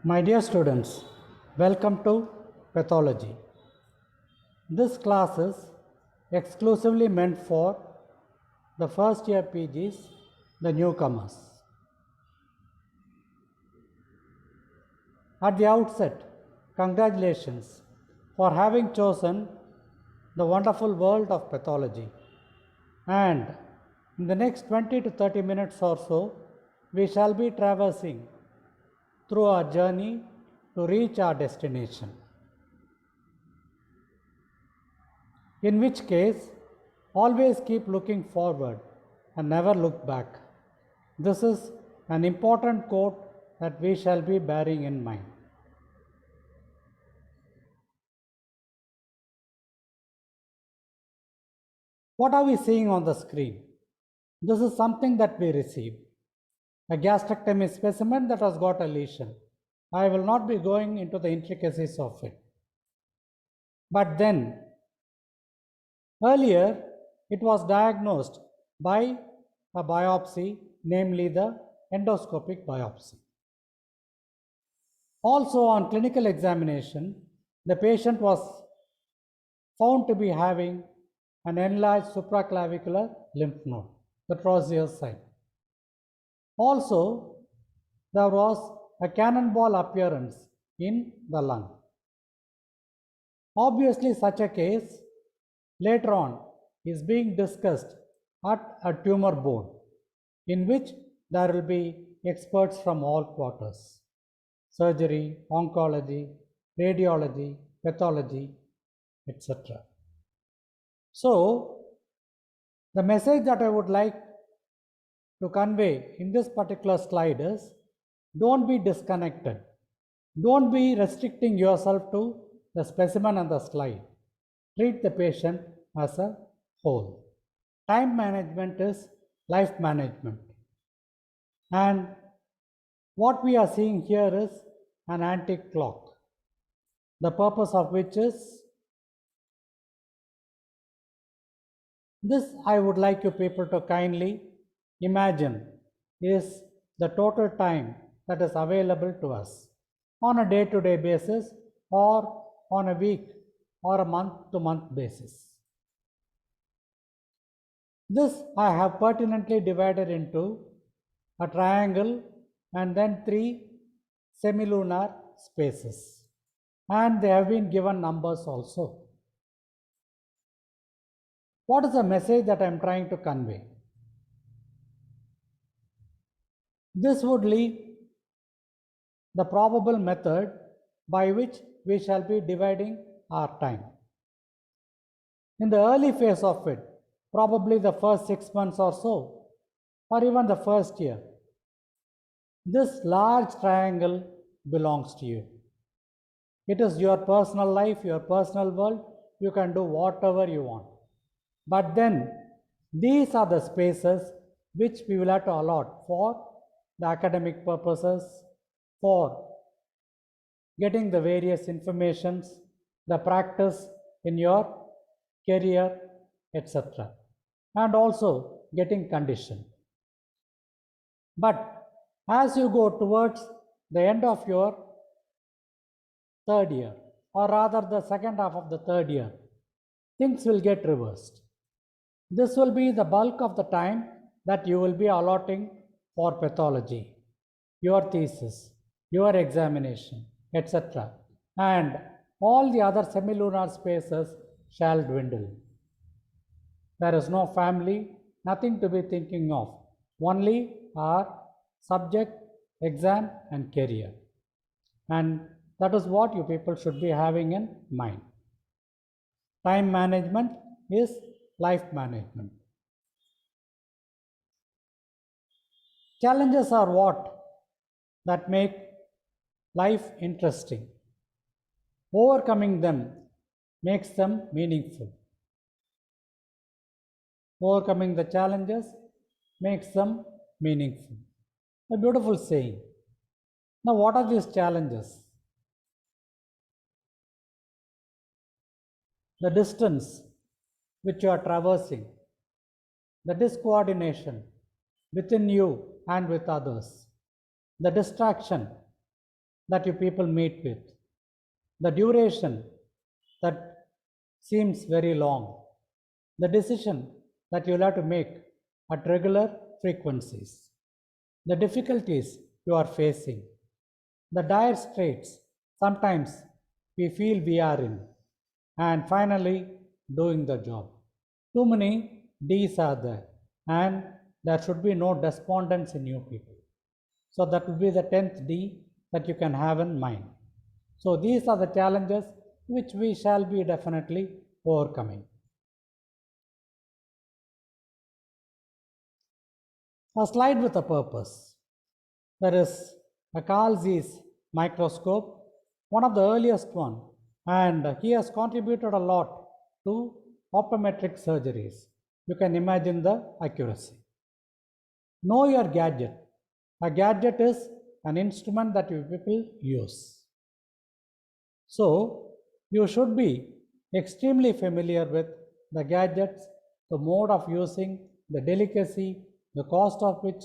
My dear students, welcome to Pathology. This class is exclusively meant for the first year PGs, the newcomers. At the outset, congratulations for having chosen the wonderful world of pathology. And in the next 20 to 30 minutes or so, we shall be traversing through our journey to reach our destination. In which case, always keep looking forward and never look back. This is an important quote that we shall be bearing in mind. What are we seeing on the screen? This is something that we received. A gastrectomy specimen that has got a lesion. I will not be going into the intricacies of it. But then, earlier, it was diagnosed by a biopsy, namely the endoscopic biopsy. Also, on clinical examination, the patient was found to be having an enlarged supraclavicular lymph node, the Trozier site. Also, there was a cannonball appearance in the lung. Obviously, such a case later on is being discussed at a tumor board, in which there will be experts from all quarters: surgery, oncology, radiology, pathology, etc. So, the message that I would like to convey in this particular slide is, don't be disconnected. Don't be restricting yourself to the specimen on the slide. Treat the patient as a whole. Time management is life management. And what we are seeing here is an antique clock, the purpose of which is this. I would like you people to kindly imagine is the total time that is available to us on a day-to-day basis or on a week or a month-to-month basis. This I have pertinently divided into a triangle and then 3 semilunar spaces, and they have been given numbers also. What is the message that I am trying to convey? This would lead the probable method by which we shall be dividing our time. In the early phase of it, probably the first 6 months or so, or even the first year, this large triangle belongs to you. It is your personal life, your personal world. You can do whatever you want. But then, these are the spaces which we will have to allot for the academic purposes, for getting the various informations, the practice in your career, etc. and also getting conditioned. But as you go towards the end of your third year, or rather the second half of the third year, things will get reversed. This will be the bulk of the time that you will be allotting for pathology, your thesis, your examination, etc. And all the other semilunar spaces shall dwindle. There is no family, nothing to be thinking of, only our subject, exam and career. And that is what you people should be having in mind. Time management is life management. Challenges are what that make life interesting. Overcoming them makes them meaningful. Overcoming the challenges makes them meaningful. A beautiful saying. Now, what are these challenges? The distance which you are traversing, the discoordination within you and with others, the distraction that you people meet with, the duration that seems very long, the decision that you'll have to make at regular frequencies, the difficulties you are facing, the dire straits sometimes we feel we are in, and finally doing the job. Too many D's are there, and there should be no despondence in you people. So that will be the 10th D that you can have in mind. So these are the challenges which we shall be definitely overcoming. A slide with a purpose. There is a Carl Zeiss microscope, one of the earliest one, and he has contributed a lot to optometric surgeries. You can imagine the accuracy. Know your gadget. A gadget is an instrument that you people use. So you should be extremely familiar with the gadgets, the mode of using, the delicacy, the cost of which,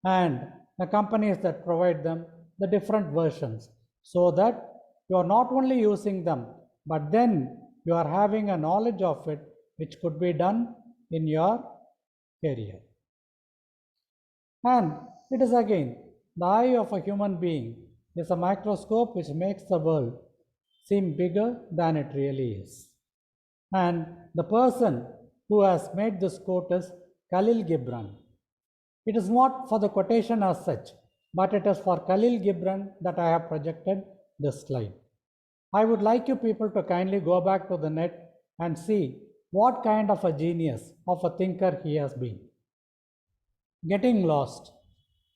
and the companies that provide them, the different versions, so that you are not only using them, but then you are having a knowledge of it which could be done in your career. And it is again, the eye of a human being is a microscope which makes the world seem bigger than it really is. And the person who has made this quote is Khalil Gibran. It is not for the quotation as such, but it is for Khalil Gibran that I have projected this slide. I would like you people to kindly go back to the net and see what kind of a genius of a thinker he has been. Getting lost.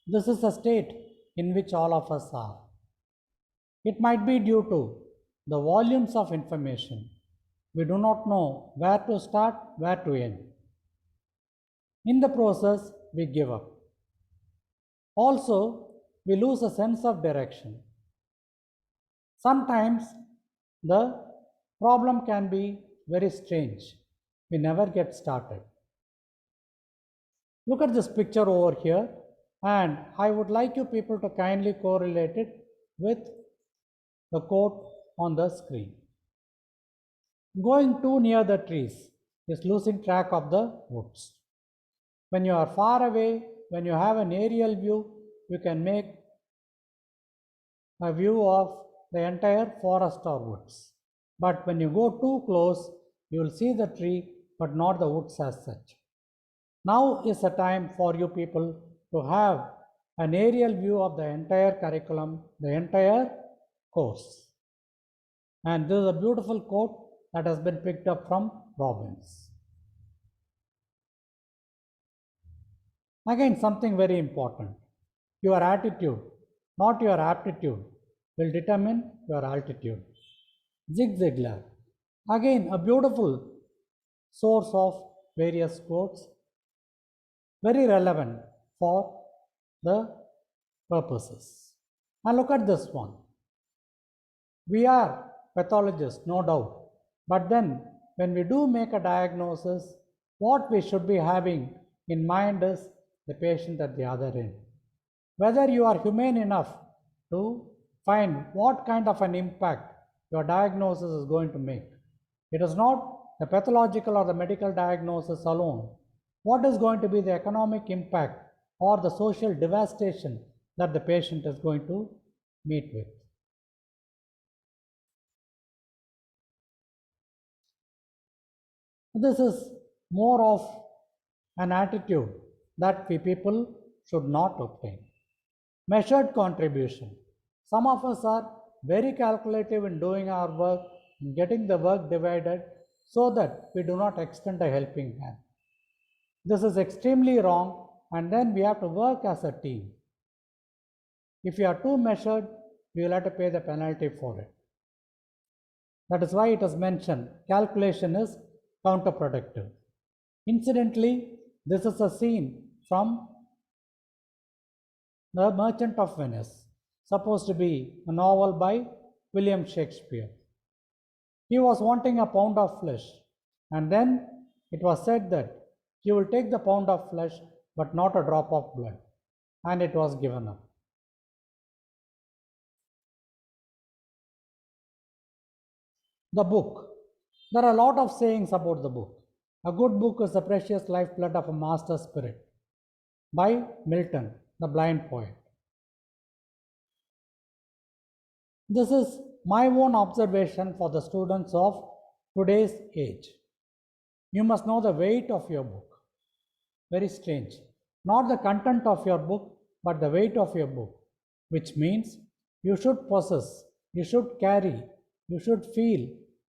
This is the state in which all of us are. It might be due to the volumes of information. We do not know where to start, where to end. In the process, we give up. Also, we lose a sense of direction. Sometimes the problem can be very strange. We never get started. Look at this picture over here, and I would like you people to kindly correlate it with the quote on the screen. Going too near the trees is losing track of the woods. When you are far away, when you have an aerial view, you can make a view of the entire forest or woods. But when you go too close, you will see the tree but not the woods as such. Now is the time for you people to have an aerial view of the entire curriculum, the entire course. And this is a beautiful quote that has been picked up from Robbins. Again, something very important. Your attitude, not your aptitude, will determine your altitude. Zig Ziglar. Again, a beautiful source of various quotes, very relevant for the purposes. And look at this one. We are pathologists, no doubt. But then, when we do make a diagnosis, what we should be having in mind is the patient at the other end. Whether you are humane enough to find what kind of an impact your diagnosis is going to make. It is not the pathological or the medical diagnosis alone. What is going to be the economic impact or the social devastation that the patient is going to meet with? This is more of an attitude that we people should not obtain. Measured contribution. Some of us are very calculative in doing our work, in getting the work divided so that we do not extend a helping hand. This is extremely wrong, and then we have to work as a team. If you are too measured, we will have to pay the penalty for it. That is why it is mentioned, calculation is counterproductive. Incidentally, this is a scene from The Merchant of Venice, supposed to be a novel by William Shakespeare. He was wanting a pound of flesh, and then it was said that he will take the pound of flesh but not a drop of blood, and it was given up. The book. There are a lot of sayings about the book. A good book is the precious lifeblood of a master spirit, by Milton, the blind poet. This is my own observation for the students of today's age. You must know the weight of your book. Very strange. Not the content of your book, but the weight of your book, which means you should possess, you should carry, you should feel,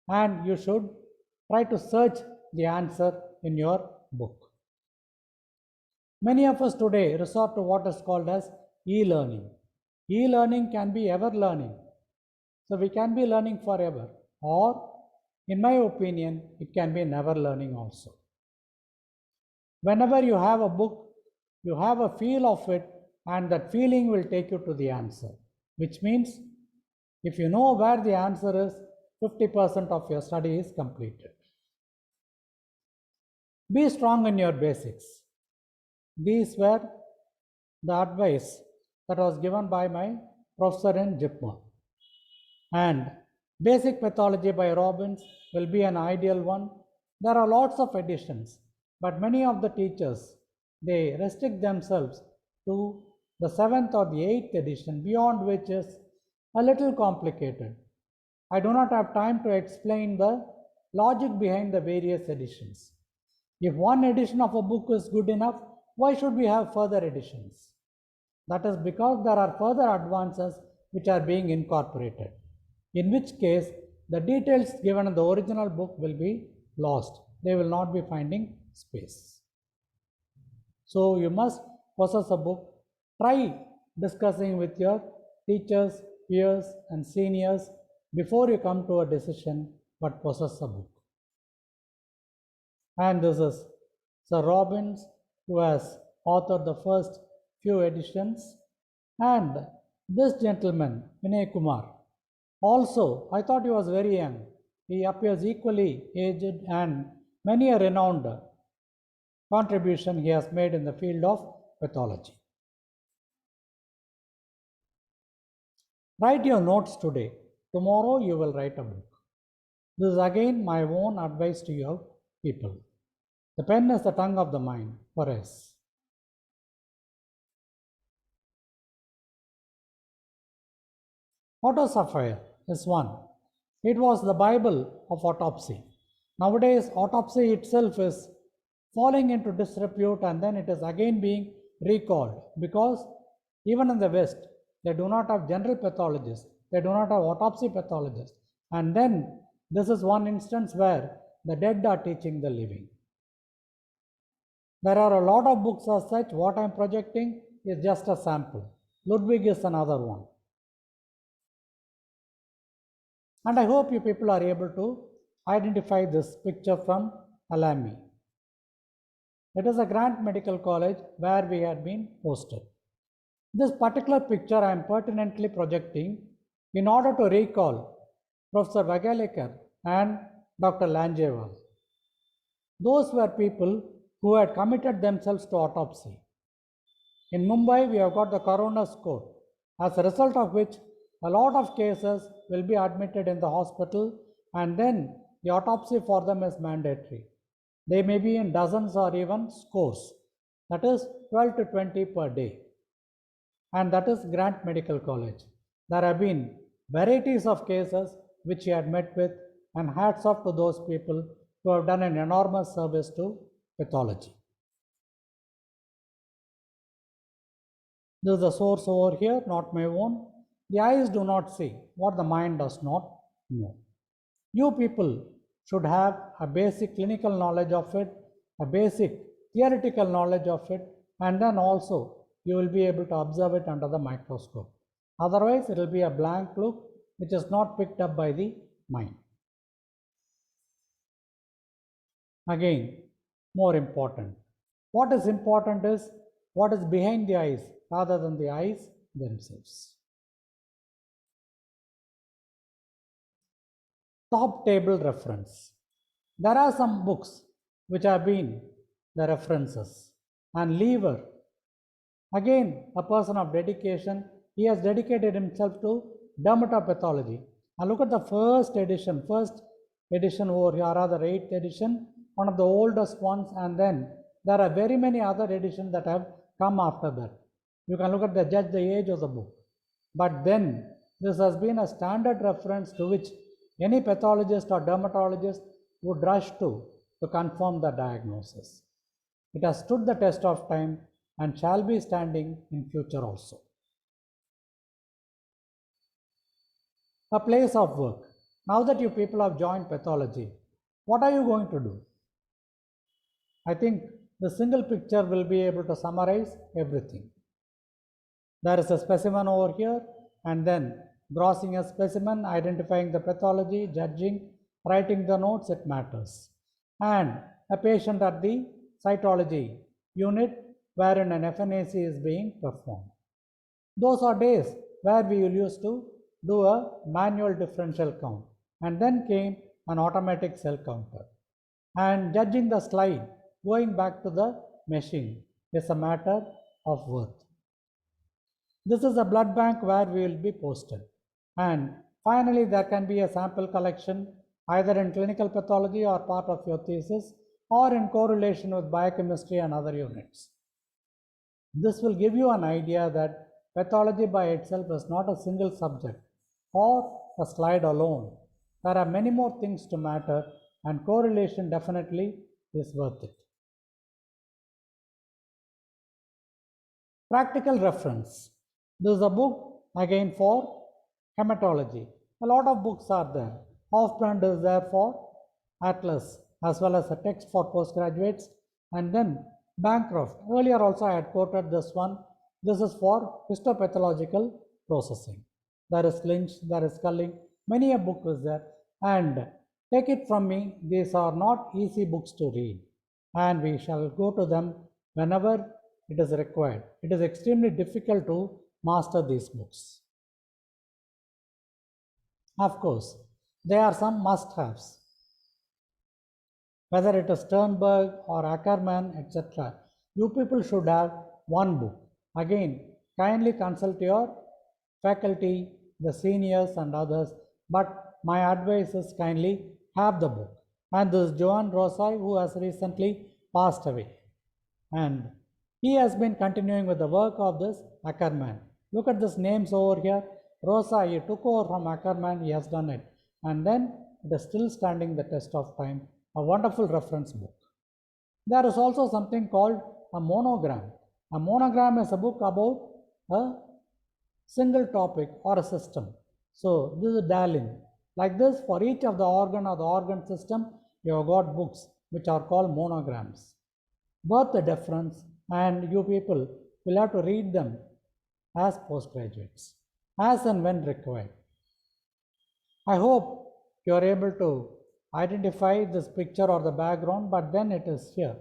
and you should try to search the answer in your book. Many of us today resort to what is called as e-learning. E-learning can be ever learning. So we can be learning forever, or in my opinion, it can be never learning also. Whenever you have a book, you have a feel of it, and that feeling will take you to the answer, which means if you know where the answer is, 50% of your study is completed. Be strong in your basics. These were the advice that was given by my professor in JIPMA. And Basic Pathology by Robbins will be an ideal one. There are lots of editions, but many of the teachers, they restrict themselves to the 7th or the 8th edition, beyond which is a little complicated. I do not have time to explain the logic behind the various editions. If one edition of a book is good enough, why should we have further editions? That is because there are further advances which are being incorporated, in which case the details given in the original book will be lost. They will not be finding space. So you must possess a book. Try discussing with your teachers, peers, and seniors before you come to a decision, but possess a book. And this is Sir Robbins, who has authored the first few editions, and this gentleman, Vinay Kumar. Also, I thought he was very young. He appears equally aged, and many a renowned contribution he has made in the field of pathology. Write your notes today. Tomorrow you will write a book. This is again my own advice to you people. The pen is the tongue of the mind for us. Autosapphire is one. It was the Bible of autopsy. Nowadays, autopsy itself is falling into disrepute, and then it is again being recalled because even in the West, they do not have general pathologists, they do not have autopsy pathologists, and then this is one instance where the dead are teaching the living. There are a lot of books as such. What I am projecting is just a sample. Ludwig is another one. And I hope you people are able to identify this picture from Alamy. It is a Grant Medical College where we had been posted. This particular picture I am pertinently projecting in order to recall Professor Vagelekar and Dr. Lanjeval. Those were people who had committed themselves to autopsy. In Mumbai, we have got the coroner's court, as a result of which a lot of cases will be admitted in the hospital, and then the autopsy for them is mandatory. They may be in dozens or even scores, that is 12 to 20 per day. And that is Grant Medical College. There have been varieties of cases which he had met with, and hats off to those people who have done an enormous service to pathology. This is the source over here, not my own. The eyes do not see what the mind does not know. You people should have a basic clinical knowledge of it, a basic theoretical knowledge of it, and then also you will be able to observe it under the microscope. Otherwise, it will be a blank look which is not picked up by the mind. Again, more important. What is important is what is behind the eyes rather than the eyes themselves. Top table reference. There are some books which have been the references. And Lever, again a person of dedication, he has dedicated himself to dermatopathology. And look at the first edition, first edition over here, or rather 8th edition, one of the oldest ones, and then there are very many other editions that have come after that. You can look at the judge the age of the book. But then this has been a standard reference to which any pathologist or dermatologist would rush to confirm the diagnosis. It has stood the test of time and shall be standing in future also. A place of work. Now that you people have joined pathology, what are you going to do? I think the single picture will be able to summarize everything. There is a specimen over here, and then grossing a specimen, identifying the pathology, judging, writing the notes, it matters. And a patient at the cytology unit wherein an FNAC is being performed. Those are days where we used to do a manual differential count, and then came an automatic cell counter. And judging the slide, going back to the machine, is a matter of worth. This is a blood bank where we will be posted. And finally, there can be a sample collection either in clinical pathology or part of your thesis, or in correlation with biochemistry and other units. This will give you an idea that pathology by itself is not a single subject or a slide alone. There are many more things to matter, and correlation definitely is worth it. Practical reference. This is a book again for haematology. A lot of books are there. Hofbrand is there for R.A.T.S as well as a text for postgraduates, and then Bancroft. Earlier also I had quoted this one. This is for histopathological processing. There is Lynch, there is Culling, many a book is there, and take it from me, these are not easy books to read, and we shall go to them whenever it is required. It is extremely difficult to master these books. Of course, there are some must-haves. Whether it is Sternberg or Ackermann, etc., you people should have one book. Again, kindly consult your faculty, the seniors and others, but my advice is kindly have the book. And this is Joan Rosai, who has recently passed away, and he has been continuing with the work of this Ackermann. Look at these names over here. Rosai, he took over from Ackermann, he has done it, and then it is still standing the test of time. A wonderful reference book. There is also something called a monogram. A monogram is a book about a single topic or a system. So this is Dallin. Like this, for each of the organ or the organ system, you have got books which are called monograms. Worth the deference, and you people will have to read them as postgraduates, as and when required. I hope you are able to identify this picture or the background, but then it is here.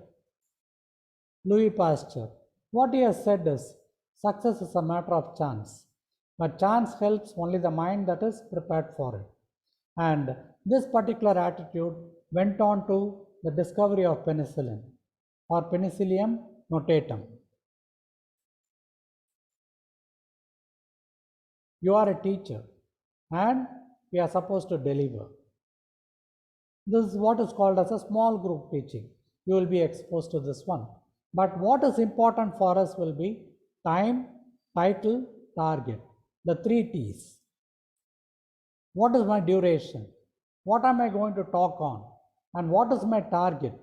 Louis Pasteur. What he has said is, success is a matter of chance, but chance helps only the mind that is prepared for it. And this particular attitude went on to the discovery of penicillin, or Penicillium notatum. You are a teacher, and we are supposed to deliver. This is what is called as a small group teaching. You will be exposed to this one. But what is important for us will be time, title, target. The 3 T's. What is my duration? What am I going to talk on? And what is my target?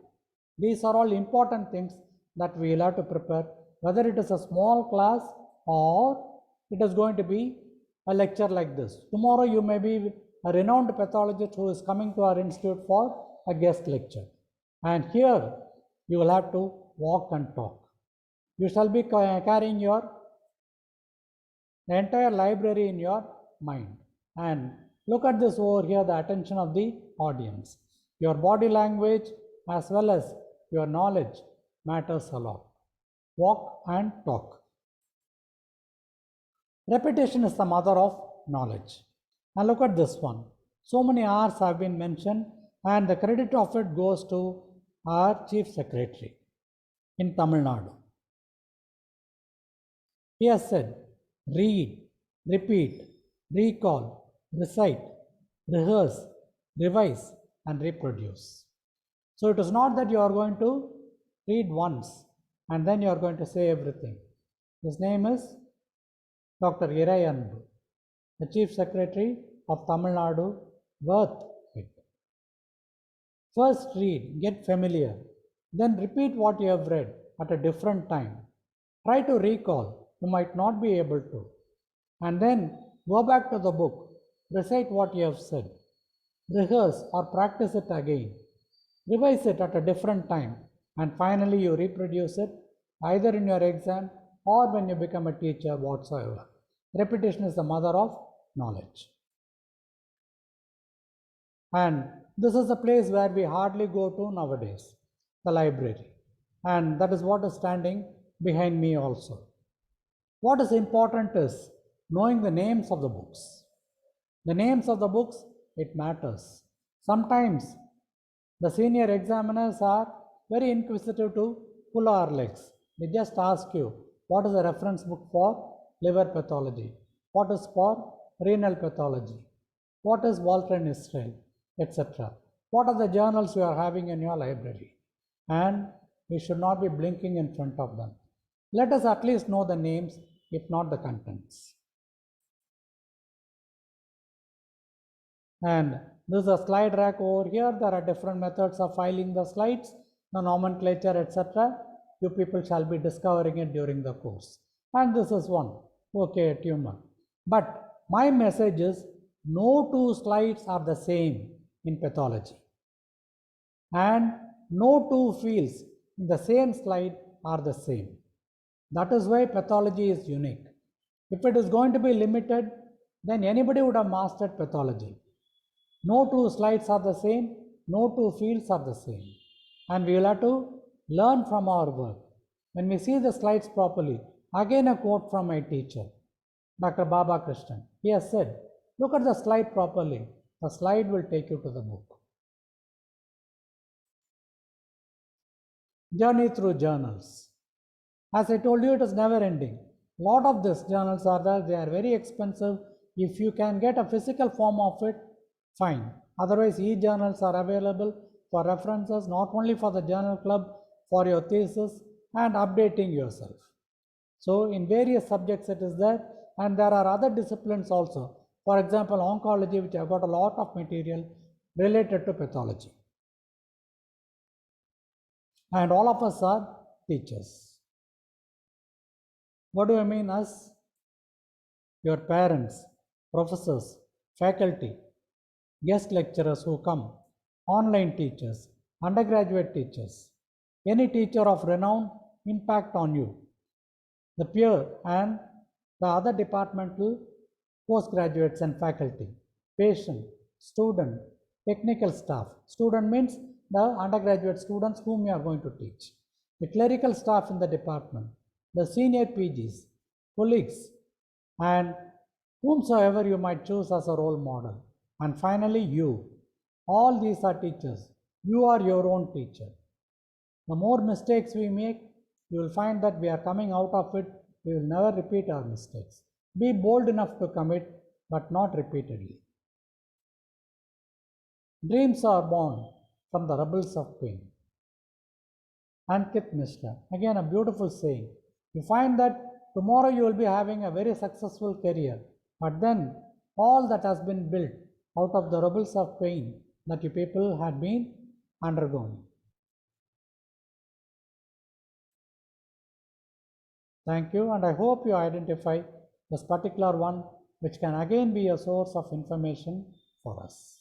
These are all important things that we will have to prepare, whether it is a small class or it is going to be a lecture like this. Tomorrow you may be a renowned pathologist who is coming to our institute for a guest lecture. And here you will have to walk and talk. You shall be carrying the entire library in your mind. And look at this over here, the attention of the audience. Your body language as well as your knowledge matters a lot. Walk and talk. Repetition is the mother of knowledge. Now look at this one. So many R's have been mentioned, and the credit of it goes to our Chief Secretary in Tamil Nadu. He has said, read, repeat, recall, recite, rehearse, revise, and reproduce. So it is not that you are going to read once and then you are going to say everything. His name is Dr. Irayanbu, the Chief Secretary of Tamil Nadu. Worth it. First read, get familiar, then repeat what you have read at a different time. Try to recall, you might not be able to, and then go back to the book, recite what you have said, rehearse or practice it again, revise it at a different time, and finally you reproduce it either in your exam or when you become a teacher whatsoever. Repetition is the mother of knowledge. And this is a place where we hardly go to nowadays, the library. And that is what is standing behind me also. What is important is knowing the names of the books. The names of the books, it matters. Sometimes the senior examiners are very inquisitive to pull our legs. They just ask you, what is the reference book for liver pathology? What is for renal pathology? What is Walter and Israel, etc. What are the journals you are having in your library? And we should not be blinking in front of them. Let us at least know the names, if not the contents. And this is a slide rack over here. There are different methods of filing the slides, the nomenclature, etc. You people shall be discovering it during the course. And this is one, okay, a tumor. But my message is, no two slides are the same in pathology. And no two fields in the same slide are the same. That is why pathology is unique. If it is going to be limited, then anybody would have mastered pathology. No two slides are the same, no two fields are the same. And we will have to learn from our work. When we see the slides properly, again a quote from my teacher, Dr. Baba Krishnan. He has said, look at the slide properly. The slide will take you to the book. Journey through journals. As I told you, it is never ending. A lot of these journals are there, they are very expensive. If you can get a physical form of it, fine. Otherwise, e-journals are available for references, not only for the journal club, for your thesis and updating yourself. So in various subjects it is there, and there are other disciplines also. For example, oncology, which have got a lot of material related to pathology. And all of us are teachers. What do I mean us? Your parents, professors, faculty, guest lecturers who come, online teachers, undergraduate teachers, any teacher of renown impact on you, the peer and the other departmental postgraduates and faculty, patient, student, technical staff. Student means the undergraduate students whom you are going to teach, the clerical staff in the department, the senior PGs, colleagues, and whomsoever you might choose as a role model. And finally, you. All these are teachers. You are your own teacher. The more mistakes we make, you will find that we are coming out of it. We will never repeat our mistakes. Be bold enough to commit, but not repeatedly. Dreams are born from the rubbles of pain. Ankit Mishra, again a beautiful saying. You find that tomorrow you will be having a very successful career, but then all that has been built out of the rubbles of pain that you people had been undergoing. Thank you, and I hope you identify this particular one, which can again be a source of information for us.